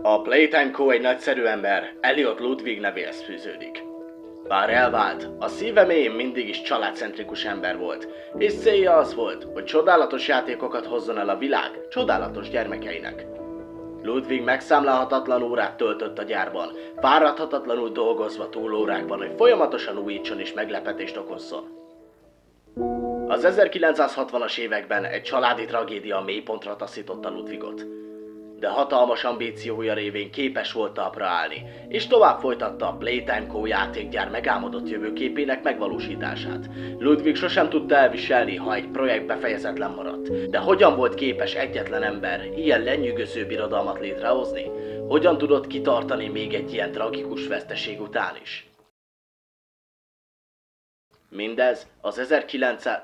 A Playtime Co. egy nagyszerű ember, Elliot Ludwig nevéhez fűződik. Bár elvált, a szíve mélyén mindig is családcentrikus ember volt, és célja az volt, hogy csodálatos játékokat hozzon el a világ csodálatos gyermekeinek. Ludwig megszámlálhatatlan órát töltött a gyárban, fáradhatatlanul dolgozva túlórákban, hogy folyamatosan újítson és meglepetést okozzon. Az 1960-as években egy családi tragédia mélypontra taszította Ludwigot. De hatalmas ambíciója révén képes volt talpra állni, és tovább folytatta a Playtime Co. játékgyár megálmodott jövőképének megvalósítását. Ludwig sosem tudta elviselni, ha egy projekt befejezetlen maradt. De hogyan volt képes egyetlen ember ilyen lenyűgöző birodalmat létrehozni? Hogyan tudott kitartani még egy ilyen tragikus veszteség után is? Mindez az 1900...